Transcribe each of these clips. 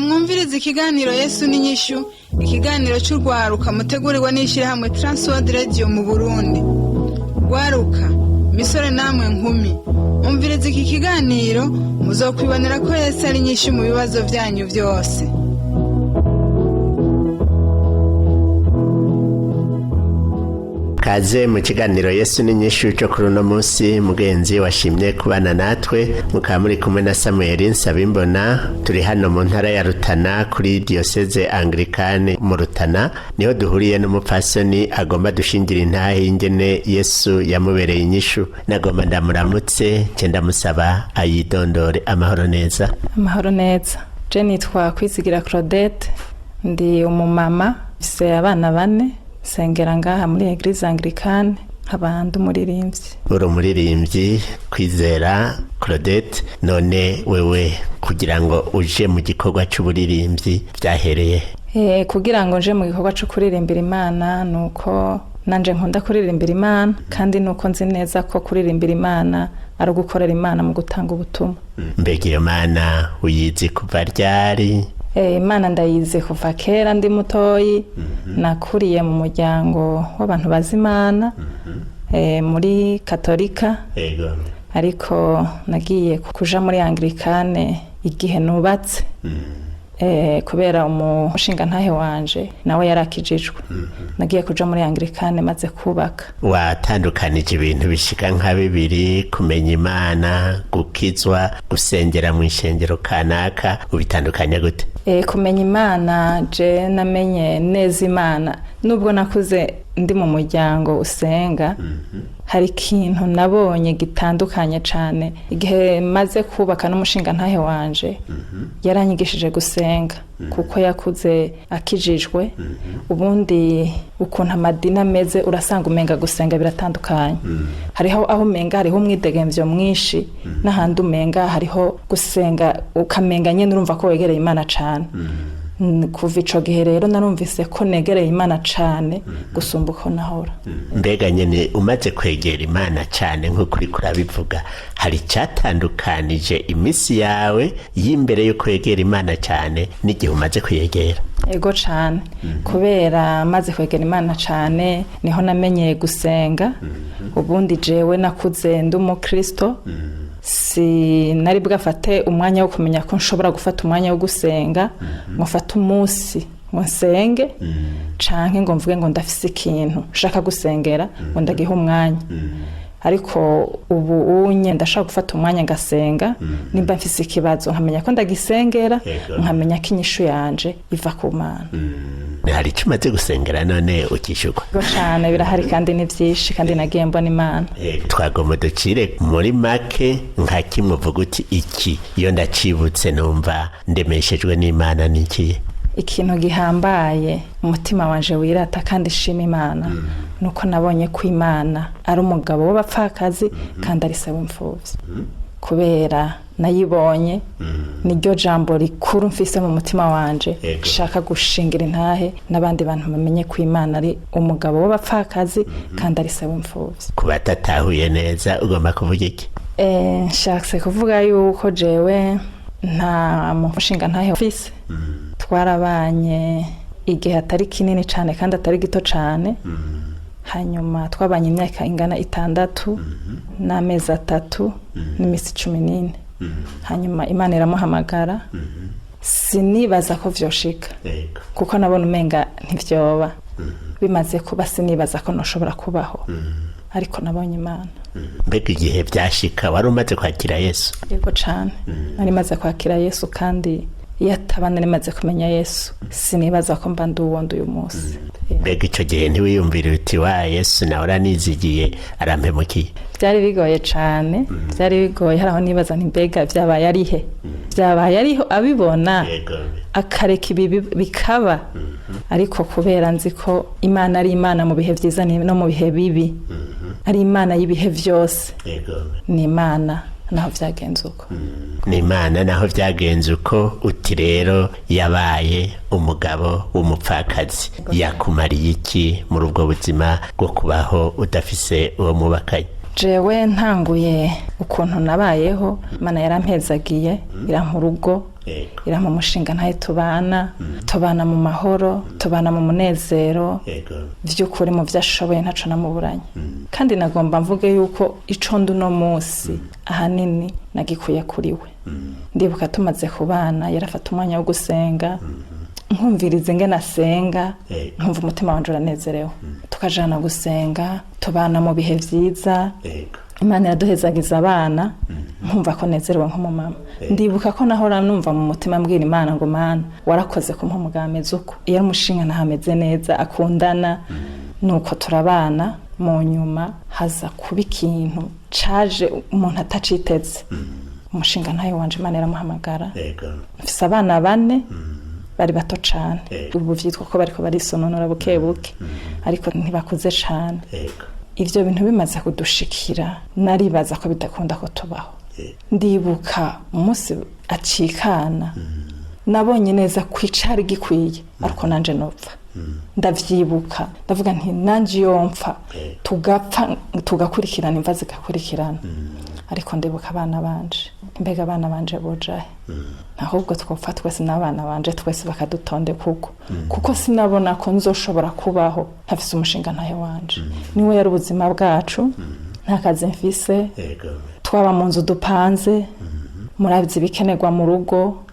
Mwumviriza ikiganiro Yesu n'inyishu, ikiganiro cy'urwaruka mutegurirwa n'ishyirahamwe Transworld Radio mu Burundi. Rwaruka, misore namwe nkumi, umviriza iki kiganiro muzokwibonera ko Yesu ari inyishu mu bibazo byanyu byose. Kaze mu kiganiro Yesu n'inyishu cyo kuri uno munsi, mugenzi washimye kubana natwe mukaba muri kumwe na Samuel Nsabimbona. Turi hano mu ntara ya Rutana kuri diocese Anglikane mu Rutana, niho duhuriye n'umupfasoni agomba dushingira intahe y'ingene Yesu yamubereye inyishu. Nagomba ndamuramutse cyenda musaba ayidondore. Amahoro neza. Amahoro neza. Je nitwa Kwizigira Claudette, ndi umumama mfise abana 4, sengera ngaha muri Eglise Anglikane, abandi umuririmbyi. Uri umuririmbyi Kwizera Claudette. None wewe kugira ngo uje mu gikorwa cy'uburirimbyi byahereye? Kugira ngo nje mu gikorwa cyo kuririmbira Imana nuko nanje nkunda kuririmbira Imana, kandi nuko nzi neza ko kuririmbira Imana ari ugukorera Imana mu gutanga ubutumwa. Mbega iyo Mana uyizi kuva ryari? Imana ndayize kuva kera ndi mutoyi. Nakuriye mu muryango w'abantu bazi Imana, muri Katolika. Ariko nagiye kuja muri Anglikane igihe nubatse, kubera umushinga ntahe wanje nawe yarakijijwe. Nagiye kuja muri Anglikane maze kubaka. Watandukanije ibintu bishika nka 2, kumenya Imana, gukizwa, gusengera mu ishengero kanaka, ubitandukanya gute? Kumenya Imana, je namenye neza Imana nubwo nakuze ndi mu muryango usenga. Hari ikintu nabonye gitandukanye cyane igihe maze kubaka n'umushinga ntahe wanje. Yaranyigishije gusenga kuko yakuze akijijwe. Ubundi ukuntu amadini ameze urasanga umenga gusenga biratandukanye. Hariho aho umenga hariho umwidegemvyo mwinshi, n'ahandi umenga hariho gusenga ukamenga nyene urumva ko wegereye Imana cyane. Kuva ico gihe rero narumvise ko negereye Imana cyane gusumba uko nahora. Mbega nyene umaze kwegera Imana cyane nk'uko uri kurabivuga, hari cyatandukanije imisi yawe y'imbere yo kwegera Imana cyane n'igihe umaze kuyegera? Ego cyane. Kubera maze kwegera Imana cyane niho namenyeye gusenga. Ubundi jewe nakuze ndi umukristo, nari bwafate umwanya wo kumenya ko nshobora gufata umwanya wo gusenga, ngufata umunsi ngo nsenge, canke ngo mvuge ngo ndafise ikintu nshaka gusengera ngo ndagihe umwanya. Ariko ubu unye ndashaka gufata umwanya ngasenga, nimba mfise ikibazo nkamenya ko ndagisengera, nkamenya ko inyishu yanje iva ku Mana. Hari icyo umaze gusengera none ukishurwa? Cyane, birahari kandi ni byinshi, kandi nagiye mbona Imana. Twagomba ducire muri make nka kimwe uvuga uti iki iyo ndacibutse numva ndemeshejwe n'Imana niki? Ikintu gihambaye umutima wanje wirata kandi shima Imana nuko nabonye ko Imana ari umugabo w'abapfakazi kandi ari se w'imfuvyi. Kubera nayibonye niryo jambo rikuru mfise mu mutima wanje, shaka gushingira intahe n'abandi bantu bamenye ko Imana ari umugabo w'abapfakazi kandi ari se w'imfuvyi. Kubatatahuye neza ugomba kuvuga iki? Nshaka kuvuga yuko jewe nta mushinga ntahe office. Twarabanye igihe atari kinini cyane kandi atari gito cyane. Hanyuma twabanye imyaka ingana 6 n'amezi 3 n'imisi 14. Hanyuma Imana iramuhamagara. Sinibaza ko vyoshika kuko nabona umenga ntivyoba. Bimaze kuba sinibaza ko noshobora kubaho, ariko nabonye Imana. Mbega igihe byashika wari umaze kwakira Yesu? Yego cyane, nari maze kwakira Yesu, kandi yatabana nari maze kumenya Yesu sinibaza ko mba nduwondo uyu munsi. mbega ico gihe ntiwiyumvira uti wa Yesu nawe uranizigiye arampemukiye? byari bigoye cyane, byari bigoye. haraho nibaza nti mbega vyabaye arihe, vyabaye ariho abibona akareka ibi bikaba. ariko kubera nzi ko Imana ari Imana mu bihe vyiza no mu bihe bibi, ari Imana y'ibihe vyose, ni Imana naho vyagenze uko. Ni Imana naho vyagenze uko. Uti rero yabaye umugabo w'umupfakazi, yakumariye iki muri ubwo buzima bwo kubaho udafise uwo mubakanye? jewe ntanguye ukuntu nabayeho, Imana yarampezagiye irampa urugo, irampa umushinga ntaye tubana mu mahoro, tubana mu munezero, vy'ukuri mu vyashoboye ntaco namuburanye. kandi nagomba mvuge yuko ico nduno munsi ahanini nagikuye kuri we. ndibuka tumaze kubana yarafata umwanya wo gusenga, nkumvirize ngene asenga, nkumva umutima wanje uranezerewe. tukajana gusenga, tubana mu bihe vyiza, Imana yaduhezagiza abana, nkumva ko nezerewe nk'umumama. ndibuka ko nahora numva mu mutima mbwira Imana ngo Mana warakoze kumpa umugamezi uko, iyo umushinga nahameze neza akundana. nuko turabana, mu nyuma haza kuba ikintu caje umuntu ataciteze. umushinga ntayo wanje Imana yaramuhamagara, mfise abana 4 bari bato cane. ubu vyitwa ko bariko barisononora buke buke, ariko ntibakuze cane. ivyo bintu bimaze kudushikira, naribaza ko bidakunda ko tubaho. ndibuka umunsi acikana, nabonye neza kwicari gikwiye, ariko nanje nopfa. ndavyibuka ndavuga nti nanje yomfa tugapfa tugakurikirana, imva zigakurikirana. ariko ndibuka abana banje, mbega abana banje bojahe? ahubwo twopfa twese n'abana banje twese bakadutonde kuko sinabona ko nzoshobora kubaho ntafise umushinga ntahe wanje. niwe yari ubuzima bwacu, nta kazi mfise, twaba mu nzu dupanze, murabizi bikenerwa mu rugo,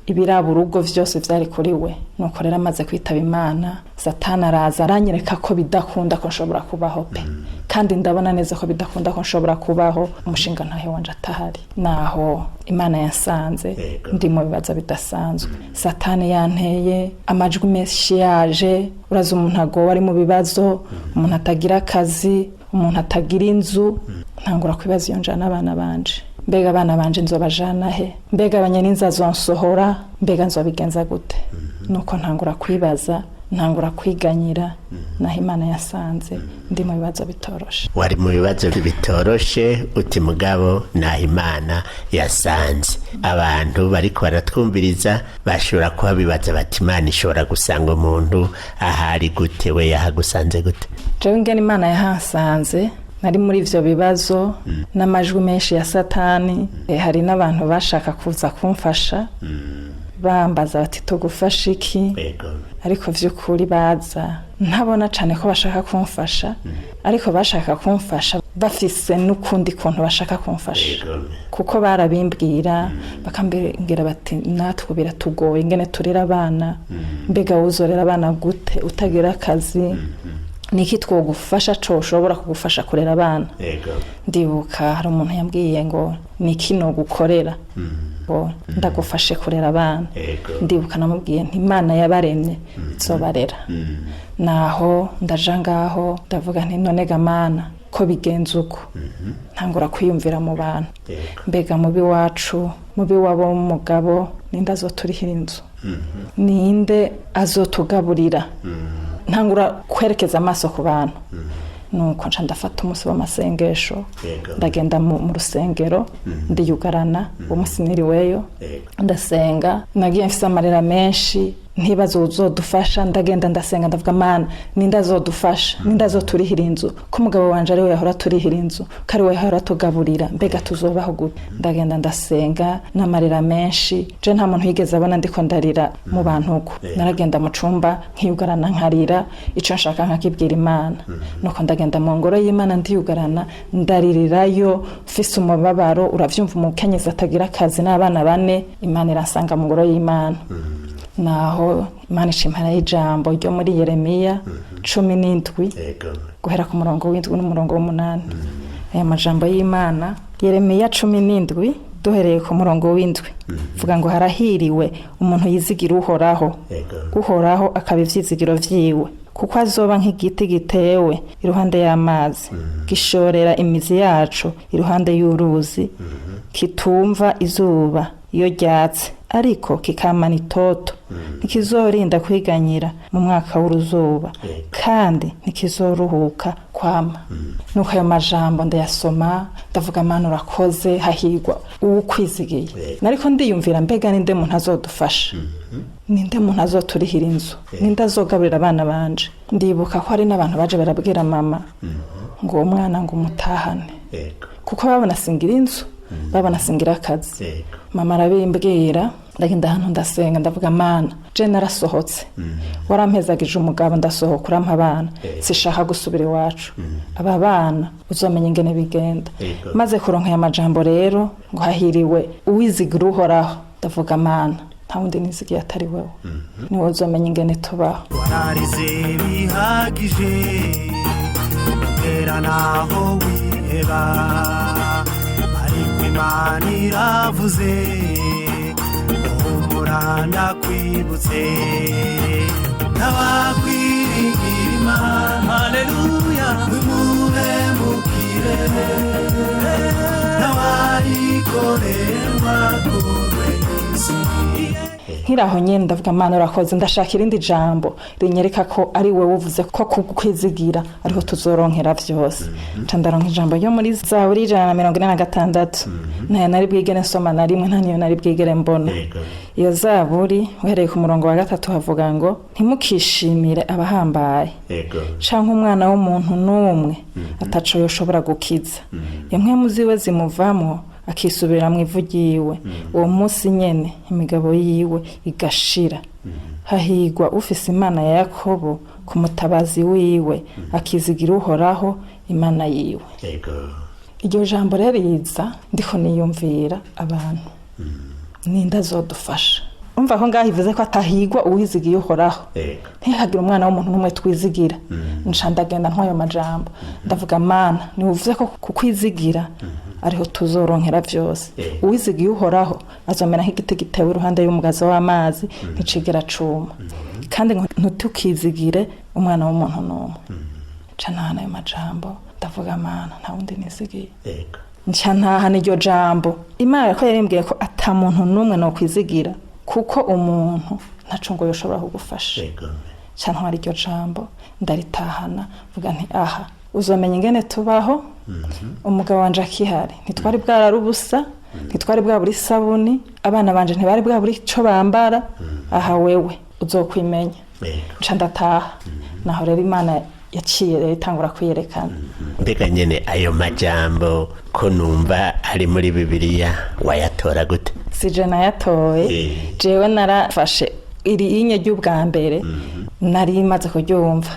ibiraba urugo vyose vyari kuri we. nuko rero amaze kwitaba Imana, Satani araza aranyereka ko bidakunda ko nshobora kubaho pe. kandi ndabona neza ko bidakunda ko nshobora kubaho umushinga ntahe wanje atahari. naho Imana yasanze ndi mu bibazo bidasanzwe. Satani yanteye, amajwi menshi yaje, uraza umuntu agowe ari mu bibazo, umuntu atagira akazi, umuntu atagira inzu. ntangura kwibaza iyo njana abana banje, mbega abana banje nzobajana he? mbega abanyaninza zonsohora? mbega nzobigenza gute? nuko ntangura kwibaza, ntangura kwiganyira. naho Imana yasanze ndi mu bibazo bitoroshe. Wari mu bibazo bitoroshe, uti mugabo naho Imana yasanze. abantu bariko baratwumviriza bashobora kuba bibaza bati Imana ishobora gusanga umuntu ahari gute? we yahagusanze gute? jewe ngene Imana yahasanze, nari muri ivyo bibazo n'amajwi menshi ya Satani. hari n'abantu bashaka kuza kumfasha, bambaza bati tugufasha iki? ariko vy'ukuri baza ntabona cane ko bashaka kumfasha, ariko bashaka kumfasha bafise n'ukundi kuntu bashaka kumfasha. kuko barabimbwira, bakambwira bati natwe biratugoye ingene turera abana, mbega wuzorera abana gute utagira akazi? niki twogufasha co ushobora kugufasha kurera abana? ndibuka hari umuntu yambwiye ngo niki no gukorera ndagufashe kurera abana. ndibuka namubwiye nti Imana yabaremye izobarera. naho ndaja ngaho ndavuga nti none ga Mana ko bigenze uko, ntangura kwiyumvira mu bantu, mbega mubi wacu, mubi wabo umugabo, ninde azoturihira inzu? ninde azotugaburira? ntangura kwerekeza amaso ku bantu. nuko nca ndafata umunsi w'amasengesho, ndagenda mu rusengero, ndiyugarana umunsi niriweyo, ndasenga. nagiye mfise amarira menshi, ntibazo uzodufasha. ndagenda ndasenga, ndavuga Mana ninde azodufasha? ninde azoturihira inzu? ko umugabo wanje ari we yahora turihira inzu, kari we yahora tugaburira, mbega tuzobaho gute? ndagenda ndasenga n'amarira menshi. je nta muntu yigeze abona ndiko ndarira mu bantu uko. naragenda mu cumba nkiyugarana nkarira, ico nshaka nkakibwira Imana. nuko ndagenda mu ngoro y'Imana ndiyugarana, ndaririrayo mfise umubabaro. uravyumva umukenyezi atagira akazi n'abana 4, Imana iransanga mu ngoro y'Imana. naho Imana icimpara y'ijambo ryo muri Yeremiya 17 guhera ku murongo w'7 n'umurongo w'8. aya majambo y'Imana, Yeremiya 17 duhereye ku murongo w'7, vuga ngo harahiriwe umuntu yizigira Uhoraho, Uhoraho akaba ivyizigiro vyiwe. kuko azoba nk'igiti gitewe iruhande y'amazi gishorera imizi yacu iruhande y'uruzi kitumva izuba iyo ryatse ariko kikamana itoto ntikizorinda kwiganyira mu mwaka w'uruzuba kandi ntikizoruhuka kwama nuko ayo majambo ndayasoma ndavuga Mana urakoze hahirwa uwukwizigiye nariko ndiyumvira mbega ninde muntu azodufasha ninde muntu azoturihira inzu ninde azogaburira abana banje ndibuka ko hari n'abantu baje barabwira mama ngo umwana ngo umutahane kuko babona singira inzu babona singira akazi mama arabimbwira ndagenda hano ndasenga ndavuga Mana je narasohotse warampezagije umugabo ndasohoka urampa abana sishaka gusubira iwacu aba bana uzomenya ingene bigenda maze kuronka aya majambo rero ngo hahiriwe uwizigira uhoraho ndavuga Mana nta wundi nizigiye atari wewe niwe uzomenya ingene tubaho wararize bihagije era naho wiheba ariko Imana iravuze umuranda kwibutse n'abakwiringira Imana haleluya wimubembukire n'abayikorerwa kure y'isi nkiraho nyene ndavuga Mana urakoze ndashaka irindi jambo rinyereka ko ari wewe uvuze ko kukwizigira ariho tuzoronkera vyose ca ndaronka ijambo ryo muri Zaburi 146 nayo nari bwigere nsoma na rimwe nta niyo nari bwigere mbona iyo Zaburi uhereye ku murongo wa 3 havuga ngo ntimukishimire abahambaye canke umwana w'umuntu n'umwe ataco yoshobora gukiza yemwe muziwe zimuvamo akisubira mu ivu ryiwe uwo munsi nyene imigabo yiwe igashira hahigwa ufise Imana ya Yakobo ku mutabazi wiwe akizigira uhoraho Imana yiwe iryo jambo rero yiza ndiko niyumvira abantu ninda zodufasha umva ko ngaho ivuze ko atahigwa uwizigiye uhoraho ntihagira umwana w'umuntu n'umwe twizigira ncandagenda nk'ayo majambo ndavuga Mana ni uvuze ko kukwizigira ariho tuzoronkera vyose uwizigiye uhoraho azomera nk'igiti gitewe iruhande y'umugazo w'amazi nticigera cuma kandi ntutukizigire umwana w'umuntu n'umwe cantahana ayo majambo ndavuga Mana nta wundi nizigiye ncantahana iryo jambo Imana ko yarimbwiye ko ata muntu n'umwe no kwizigira kuko umuntu ntaco ngo yoshobora kugufasha cantahana iryo jambo ndaritahana vuga nti aha uzomenya ingene tubaho umugabo wanje akihari ntitwari bwararubusa ntitwari bwaburi sabuni abana banje ntibari bwaburi ico bambara aha wewe uzokwimenya nca ndataha naho rero Imana yaciye rero itangura kwiyerekana mbega nyene ayo majambo ko numva ari muri Bibiliya wayatora gute sije nayatoye jewe narafashe iri inye ry'ubwa mbere nari maze kuryumva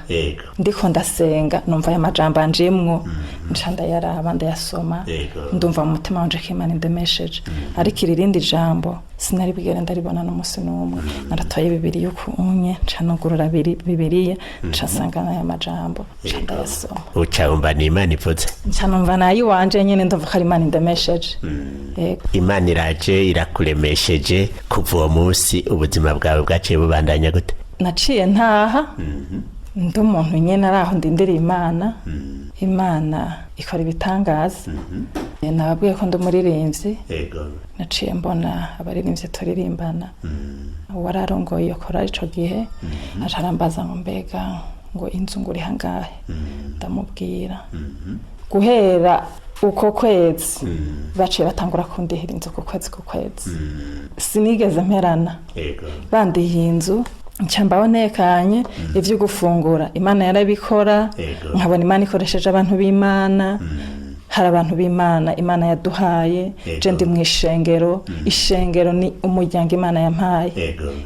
ndiko ndasenga numva aya majambo anjemwo nca ndayaraba ndayasoma ndumva mu mutima wanje ko Imana indemesheje ariko irindi jambo sinari bigere ndaribona n'umunsi n'umwe naratoye Bibiliya ukunye nca nugurura Bibiliya nca sangana aya majambo nca ndayasoma ucawumva ni Imana ivuze nca numva nayi wanje nyene ndumva ko ari Imana indemesheje Imana iraje irakuremesheje kuva uwo munsi ubuzima bwawe bwaciye bubandanya gute naciye ntaha ndi umuntu nyene araho ndindira Imana ikora ibitangaza nababwiye ko ndi umuririmbyi naciye mbona abaririmbyi turirimbana wararongoye iyo korali ico gihe aca arambaza ngo mbega ngo inzu nguri hangahe ndamubwira guhera uko kwezi baciye batangura kundihira inzu ku kwezi sinigeze mperana bandihiye inzu ncambaho ntekanye ivyo gufungura Imana yarabikora nkabona Imana ikoresheje abantu b'Imana hari abantu b'Imana Imana yaduhaye je ndi mw'ishengero ishengero ni umuryango Imana yampaye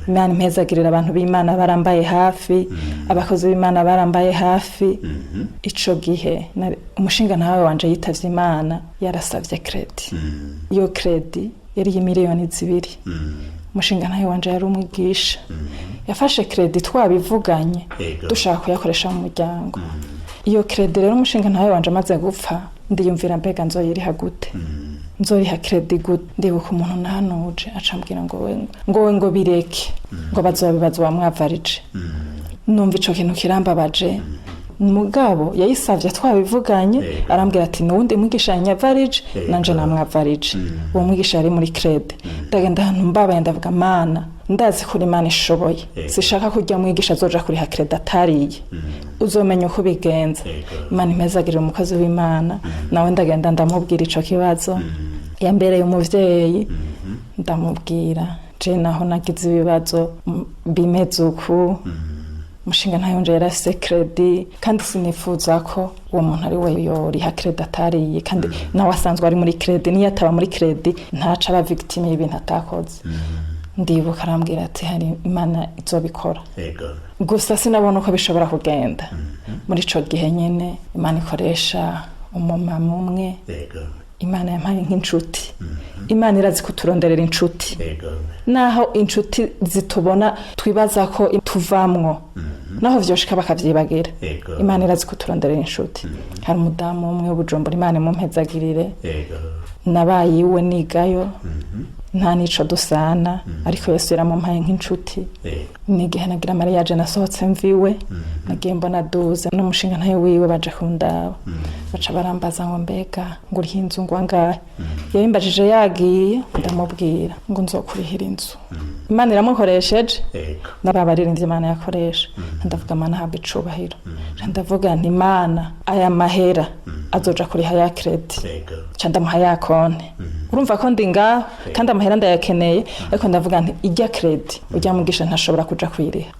Imana impezagirira abantu b'Imana barambaye hafi abakozi b'Imana barambaye hafi ico gihe umushinga nawe wanje yitavye Imana yarasavye credit iyo credit yari y'imiliyoni 2 umushinga nawe wanje yari umwigisha yafashe credit twabivuganye dushaka kuyakoresha mu muryango iyo credit rero umushinga nawe wanje amaze gupfa ndiyumvira mbega nzoyiriha gute nzoriha credit gute ndibuka umuntu nahanuje acambwira ngo bireke ngo bazobibazwa mwavarije numva ico kintu kirambabaje mugabo yayisavye twabivuganye arambwira ati nuwundi mwigisha yanyavarije nanje namwavarije uwo mwigisha yari muri crede ndagenda ahantu mbabaye ndavuga mana ndazi kuri Imana ishoboye sishaka kujya mwigisha azoja kuri hakreda atariye uzomenya uko bigenza Imana impezagirira umukozi w'Imana nawe ndagenda ndamubwira ico kibazo yambereye umuvyeyi ndamubwira je naho nagize ibibazo bimeze uku mushinga ntayonje yarase credit kandi sinifuza ko uwo muntu ari we yoriha credit atariye kandi nawe asanzwe ari muri credit niyo ataba muri credit ntaca aba victime y'ibintu atakoze ndibuka arambwira ati hari Imana izobikora gusa sinabona uko bishobora kugenda muri ico gihe nyene Imana ikoresha umumama umwe Imana yampaye nk'inshuti Imana irazi kuturonderera inshuti naho inshuti zitubona twibaza ko tuvamwo naho vyoshika bakavyibagira Imana irazi kuturonderera inshuti hari umudamu umwe w'Ubujumbura Imana mumpezagirire nabaye iwe nigayo nta nico dusana ariko Yesu yaramumpaye nk'inshuti nigihe nagira mariage nasohotse mviwe nagiye mbona duza n'umushinga ntayo wiwe baje kundaba baca barambaza ngo mbega ngo uriho inzu ngo angahe yabimbajije yagiye ndamubwira ngo nzokurihira inzu Imana iramukoresheje n'ababaririmbyi Imana yakoresha ndavuga Imana habwe icubahiro ndavuga nti Imana aya mahera azoja kuriha ya credit candamuha ya konte urumva ko ndi ngaho kandi amahera ndayakeneye ariko ndavuga nti ijya credit ujya mugisha ntashobora kuja kwiriha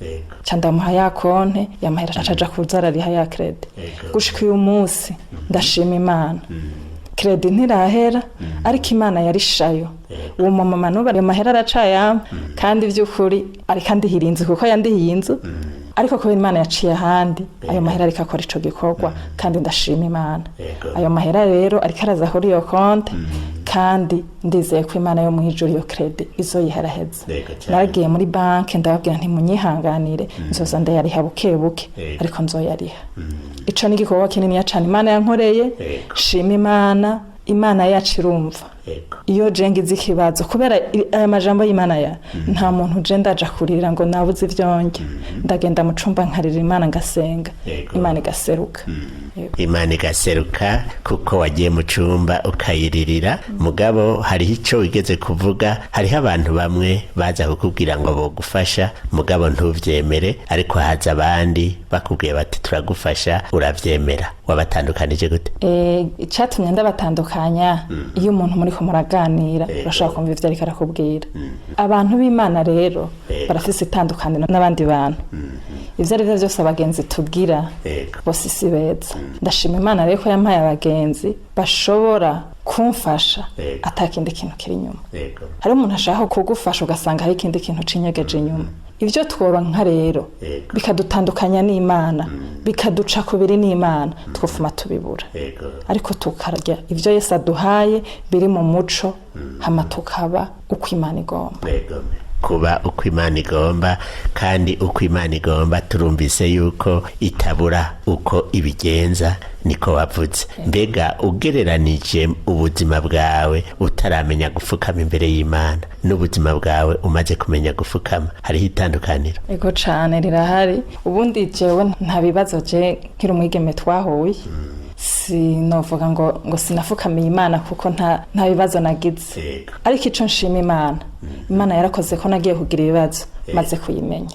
candamuha ya konte ya mahera acaja kuzarariha ya credit gushika uyu munsi ndashima Imana credit ntirahera ariko Imana yarishayo uwo mama nuba amahera aracaya kandi vy'ukuri ari kandi hirinze kuko yandihiye inzu ariko kubera Imana yaciye ahandi ayo mahera ariko akora ico gikorwa kandi ndashima Imana ayo mahera rero ariko araza kuri iyo konte kandi ndizeye ko Imana yo mwijuru yo credit izoyiheraheza naragiye muri banke ndababwira nti munyihanganire nzoza ndayariha bukebuke ariko nzoyariha ico ni gikorwa kinini ya cane Imana yankoreye shima Imana yacu irumva iyo jengize ikibazo kubera aya majambo y'Imana ya nta muntu je ndaja kurira ngo nabuze ivyonge ndagenda mu cumba nkarira Imana ngasenga Imana igaseruka Imana igaseruka kuko wagiye mu cumba ukayiririra mugabo hari ico wigeze kuvuga hariho abantu bamwe baza kukubwira ngo bogufasha mugabo ntuvyemere ariko haza abandi bakubwiye bati turagufasha uravyemera wabatandukanije gute icatumye ndabatandukanya iyo umuntu muri ko muraganira urashaka kumva ivyo ariko arakubwira abantu b'Imana rero barafise itandukaniro n'abandi bantu ivyo ari vyose abagenzi tugira bose si beza ndashima Imana rero ko yampaye abagenzi bashobora kumfasha atakindi kintu kiri inyuma hari umuntu ashaka kugufasha ugasanga hari ikindi kintu cinyegeje inyuma ivyo tworonka rero bikadutandukanya n'Imana bikaduca kubiri n'Imana twofuma tubibura ariko tukarya ivyo Yesu aduhaye biri mu muco hama tukaba uko Imana igomba kuba uko Imana igomba kandi uko Imana igomba turumvise yuko itabura uko ibigenza niko wavuze mbega ugereranije ubuzima bwawe utaramenya gufukama imbere y'Imana n'ubuzima bwawe umaze kumenya gufukama hariho itandukaniro ego cane rirahari ubundi jewe nta bibazo je nkiri umwigeme twahuye sinovuga ngo sinafukamiye Imana kuko nta bibazo nagize ariko ico nshima Imana yarakoze ko nagiye kugira ibibazo maze kuyimenya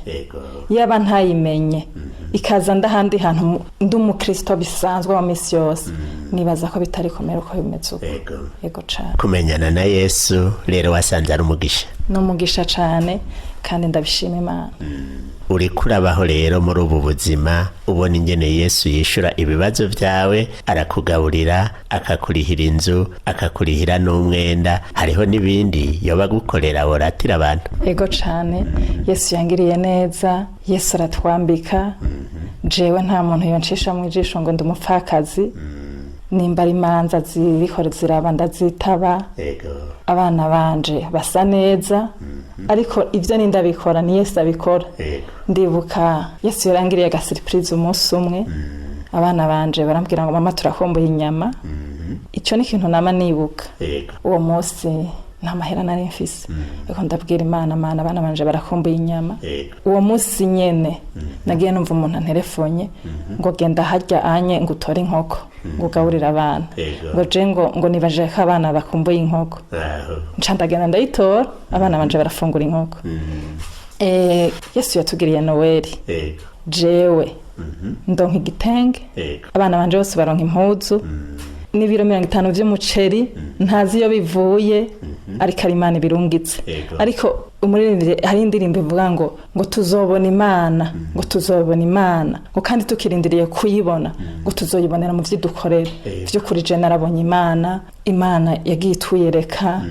yaba ntayimenye ikaza ndahandi hantu ndi umukristo bisanzwe wa misi yose nibaza ko bitari komera uko bimeze uko yego cane kumenyana na Yesu rero wasanze ari umugisha n'umugisha cane kandi ndabishima Imana uri kurabaho rero muri ubu buzima ubona ingene Yesu yishura ibibazo vyawe arakugaburira akakurihira inzu akakurihira n'umwenda hariho n'ibindi yoba gukorera woratira abantu ego cane Yesu yangiriye neza Yesu aratwambika jewe nta muntu yoncisha mu ijisho ngo ndumupfakazi nimbara imanza ziriko ziraba ndazitaba abana banje basa neza ariko ivyo nindabikora ni Yesu abikora ndibuka Yesu yarangiriye aga surprise umunsi umwe abana banje barambwira ngo mama turakomboye inyama ico ni kintu nama nibuka uwo munsi nta mahera nari mfise ariko ndabwira Imana abana banje barakumbuye inyama Yego. uwo munsi nyene nagiye numva umuntu antelefonye ngo genda harya anye ngo utore inkoko ngo ugaburire abana Yego. ngo je ngo nibaje ko abana bakumbuye inkoko Aho. nca ndagenda ndayitora abana banje barafungura inkoko Yesu yatugiriye Noeli Yego. jewe ndonka igitenge Yego. abana banje bose baronka impuzu n'ibiro 50 vy'umuceri ntazi iyo bivuye ariko ari Imana birungitse Yego. ariko umuririmbyi hari indirimbo ivuga ngo tuzobona Imana ngo tuzobona Imana ngo kandi tukirindiriye kuyibona ngo tuzoyibonera mu vyidukorera vyo kuri je narabonye Imana yagiye ituyereka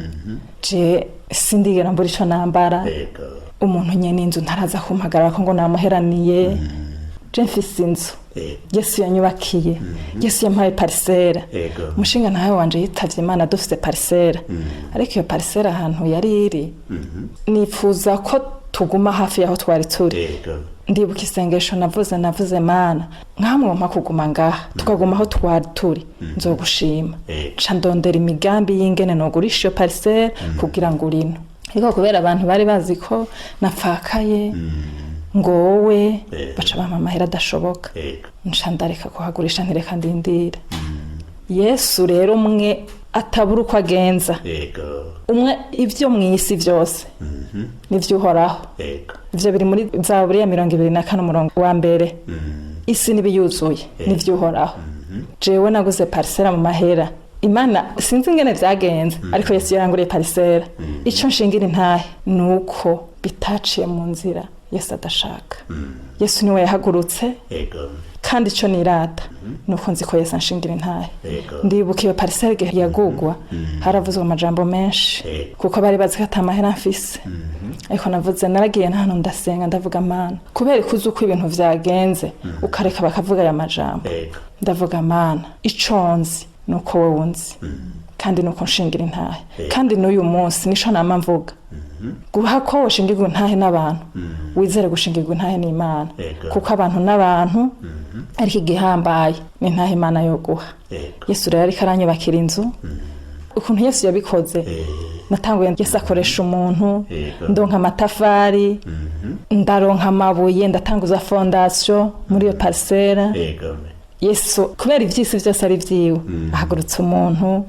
je sindigera mbura ico nambara Yego. umuntu nyene inzu ntaraza kumpagarara ko ngo namuheraniye je mfise inzu Yesu yanyubakiye Yesu yampaye parcelle Yego. mushinga nawe wanje yitavye Imana dufite parcelle ariko iyo parcelle ahantu yari iri nifuza ko tuguma hafi yaho twari turi Yego. ndibuka isengesho navuze Mana nkamwompa kuguma ngaha tukaguma aho twari turi nzogushima ca ndondera imigambi y'ingene nogurisha iyo parcelle kugira ngo urino ariko kubera abantu bari bazi ko napfakaye ngo wowe baca bampa amahera adashoboka nca ndareka kuhagurisha ntireka ndindira Yesu rero umwe atabura uko agenza umwe ivyo mw'isi vyose nivyo uhoraho ivyo biri muri Zaburi ya 24 umurongo wa mbere isi nibiyuzuye nivyo uhoraho jewe naguze parcelle mu mahera Imana sinzi ingene vyagenze ariko Yesu yaranguriye parcelle ico nshingira intahe nuko bitaciye mu nzira Yesu adashaka Yesu niwe yahagurutse kandi ico nirata nuko nzi ko Yesu anshingira intahe ndibuka iyo parcelle yagugwa haravuzwe amajambo menshi kuko bari bazi ko atamahera mfise ariko navuze naragiye hano ndasenga ndavuga Mana kubera kuzi uko ibintu vyagenze ukareka bakavuga aya majambo ndavuga Mana ico nzi nuko wowe unzi kandi nuko nshingira intahe kandi n'uyu munsi nico nama mvuga guha ko ushingirwa intahe n'abantu wizere gushingirwa intahe n'Imana kuko abantu n'abantu ariko igihambaye ni intahe Imana yo guha Yesu rero ariko aranyubakira inzu ukuntu Yesu yabikoze natanguye Yesu akoresha umuntu ndonka amatafari ndaronka amabuye ndatanguza fondation muri iyo parcelle Yesu kubera ivyisi vyose ari vyiwe ahagurutse umuntu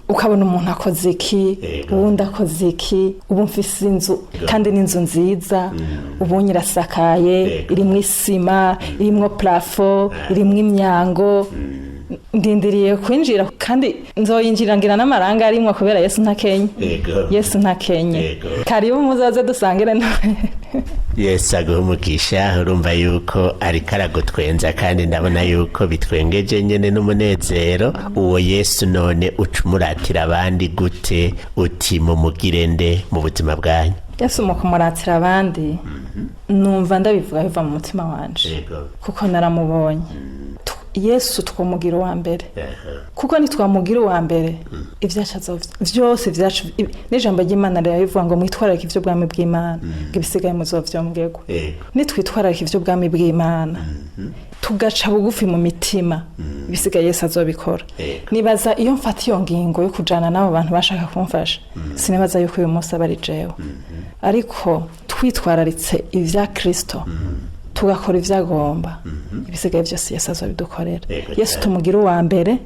ukabona umuntu akoze iki ubundi akoze iki ubu mfise inzu kandi n'inzu nziza ubu nyirasakaye irimwo isima irimwo plafond irimwo imyango ndindiriye kwinjira kandi nzoyinjira ngira n'amaranga arimwo kubera Yesu ntakenye Yesu ntakenye karibu muzaze dusangire Yesu agumugisha urumva yuko ariko aragutwenza kandi ndabona yuko bitwengeje nyene n'umunezero uwo Yesu none ucumuratira abandi gute uti mumugire nde mu buzima bwanyu Yesu mu kumuratira abandi numva ndabivuga biva mu mutima wanje kuko naramubonye Yesu twomugira wa mbere kuko nitwamugira wa mbere ivyacu vyose vyacu n'ijambo ry'Imana rero bivuga ngo mwitwararike ivyo bwami bw'Imana ngibisigaye muzovyomgerwa nitwitwararike ivyo bwami bw'Imana tugaca bugufi mu mitima bisigaye Yesu azobikora nibaza iyo mfata iyo ngingo yo kujana nabo bantu bashaka kumfasha sinibaza yuko uyu munsi abari jewe ariko twitwararitse ivya Kristo tugakora ivyagomba ibisigaye vyose Yesu azobidukorera Yesu tumugira wa mbere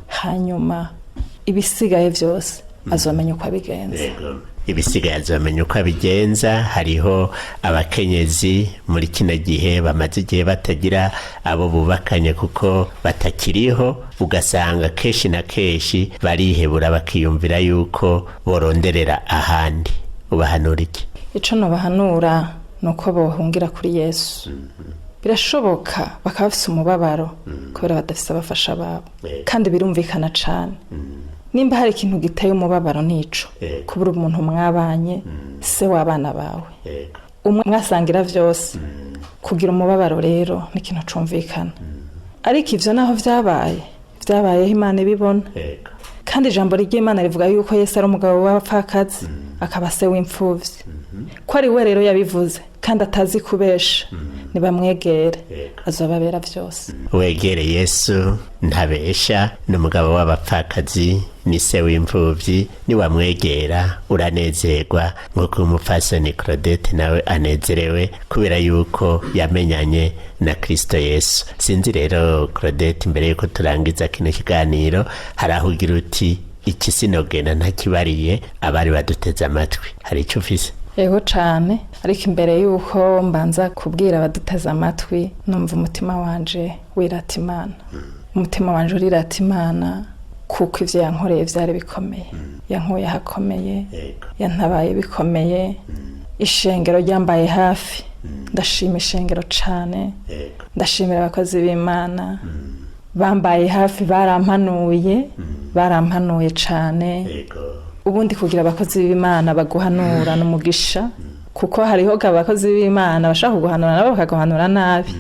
hanyuma ibisigaye vyose azomenya uko abigenza ibisigaye azomenya uko abigenza hariho abakenyezi muri kino gihe bamaze igihe batagira abo bubakanye kuko batakiriho ugasanga kenshi na kenshi barihebura bakiyumvira yuko boronderera ahandi ubahanura iki ico no bahanura nuko bohungira kuri Yesu birashoboka bakaba bafise umubabaro kubera badafise abafasha babo kandi birumvikana cane nimba hari ikintu giteye umubabaro nico kubura umuntu mwabanye se w'abana bawe umwe mwasangira vyose kugira umubabaro rero n'ikintu cumvikana ariko ivyo naho vyabayeho Imana ibibona kandi ijambo ry'Imana rivuga yuko Yesu ari umugabo w'abapfakazi akaba se w'imfuvyi ko ari we rero yabivuze kandi atazi kubesha nibamwegere azobabera vyose. Wegere Yesu ntabesha, n'umugabo w'abapfakazi, ni se w'imfuvyi, niwamwegera uranezerwa nk'uko umupfasoni Claudette nawe anezerewe kubera yuko yamenyanye na Kristo Yesu. Sinzi rero Claudette, imbere yuko turangiza kino kiganiro, hari aho ugira uti iki sinogenda ntakibariye abari baduteze amatwi, hari icyo ufise? Yego cane, ariko imbere yuko mbanza kubwira abaduteze amatwi, numva umutima wanje wirata Imana. Umutima wanje urirata Imana kuko ivyo yankoreye vyari bikomeye. Yankuye hakomeye, yantabaye bikomeye, ishengero ryambaye hafi. Ndashima ishengero cane, ndashimira abakozi b'Imana bambaye hafi, barampanuye cane. Ubundi kugira abakozi b'Imana baguhanura n'umugisha, kuko hariho abakozi b'Imana bashaka kuguhanura nabo bakaguhanura nabi,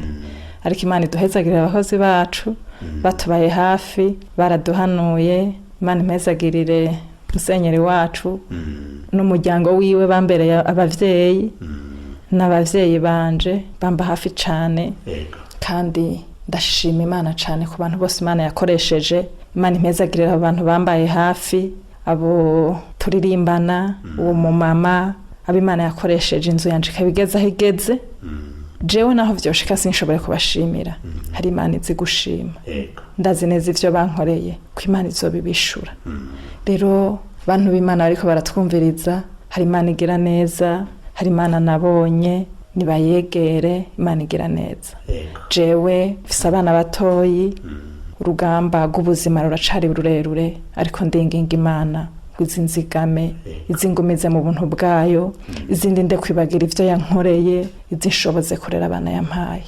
ariko Imana iduhezagirira abakozi bacu batubaye hafi, baraduhanuye. Imana impezagirire musenyeri wacu n'umuryango wiwe bambereye abavyeyi, n'abavyeyi banje bamba hafi cane, kandi ndashima Imana cane ku bantu bose Imana yakoresheje. Imana impezagirira abantu bambaye hafi, abo turirimbana, uwo mumama, abo Imana yakoresheje inzu yanje ikabigeza aho igeze. Jewe naho vyoshika sinshobora kubashimira, hari Imana izi gushima. Ndazi neza ivyo bankoreye ko Imana izobibishura. Rero bantu b'Imana bariko baratwumviriza, hari Imana igira neza, hari Imana nabonye, nibayegere, Imana igira neza. Jewe mfise abana batoyi, urugamba rw'ubuzima ruracari rurerure, ariko ndinginga Imana izinzigame, izingumize mu buntu bwayo, izindi nde kwibagira ivyo yankoreye, izinshoboze kurera abana yampaye.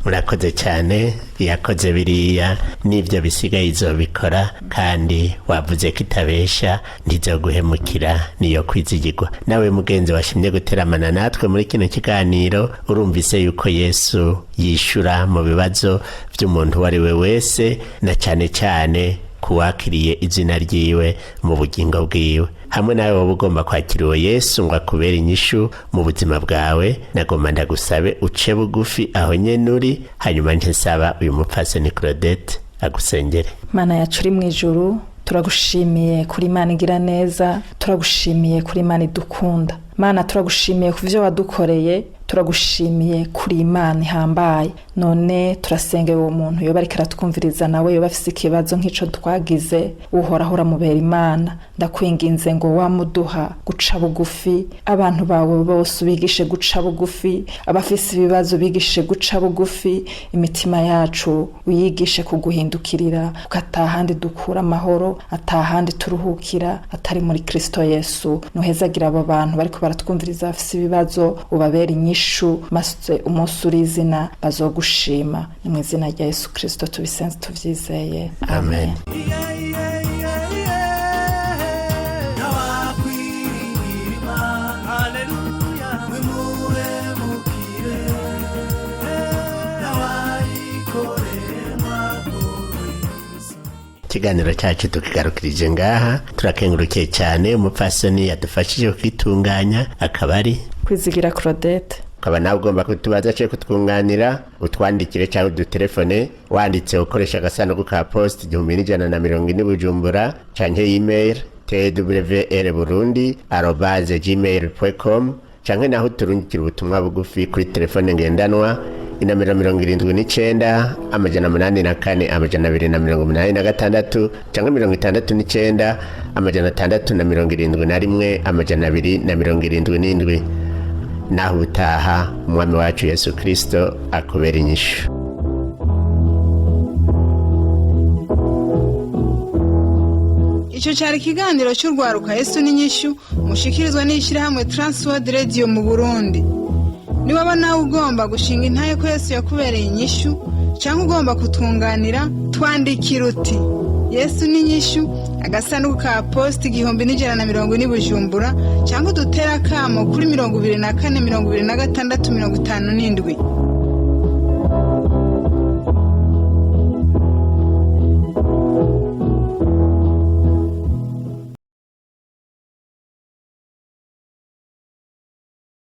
Murakoze cyane, yakoze biriya n'ivyo bisigaye izobikora, kandi wavuze ko itabesha, ntizoguhemukira, niyo kwizigirwa. Nawe mugenzi washimye guteramana natwe muri kino kiganiro, urumvise yuko Yesu yishura mu bibazo vy'umuntu uwo ari we wese, na cane cane kuwakiriye izina ryiwe mu bugingo bwiwe. Hamwe nawe wowe ugomba kwakira uwo Yesu ngo akubere inyishu mu buzima bwawe, nagomba ndagusabe uce bugufi aho nyene uri, hanyuma nsaba uyu mupfasoni Claudette agusengere. Mana yacu uri mwijuru, turagushimiye kuri Imana igira neza, turagushimiye kuri Imana idukunda. Mana turagushimiye ku vyo wadukoreye, turagushimiye kuri Imana ihambaye. None turasengera uwo muntu yoba ariko aratwumviriza, nawe yoba afise ikibazo nk'ico twagize, uhoraho uramubera Imana. Ndakwinginze ngo wamuduha guca bugufi, abantu bawe bose ubigishe guca bugufi, abafise ibibazo bigishe guca bugufi, imitima yacu uyigishe kuguhindukirira, ukatahandi dukura amahoro, atahandi turuhukira atari muri Kristo Yesu. Nuhezagira abo bantu bariko baratwumviriza bafise ibibazo, ubabera inyishu, maze umunsi urizina bazogushima. Ni mu izina rya Yesu Kristo tubisenze tuvyizeye, amen. Ikiganiro cyacu tukigarukirije ngaha, turakengurukiye cyane umupfasoni yadufashije kwitunganya, akaba ari Kwizigira Claudette. Ukaba nawe ugomba kutubaza cyo kutwunganira, utwandikire cyangwa udutelefone, wanditse ukoresha agasanduku ka post 1140 Bujumbura, canke email twrburundi@gmail.com, canke naho turungikira ubutumwa bugufi kuri telefone ngendanwa inomero 79 884 286, canke 69 671 277. Naho utaha, umwami wacu Yesu Kristo akubera inyishu. Ico cyari ikiganiro cy'urwaruka Yesu n'inyishu, mushikirizwa n'ishirahamwe Transworld Radio mu Burundi. Niwaba nawe ugomba gushinga intaye ko Yesu yakubereye inyishu, cyangwa ugomba kutunganira, twandikira uti Yesu n'inyishu, agasanduku ka post 1140 Bujumbura, cyangwa dutera kamo kuri 24 26 57.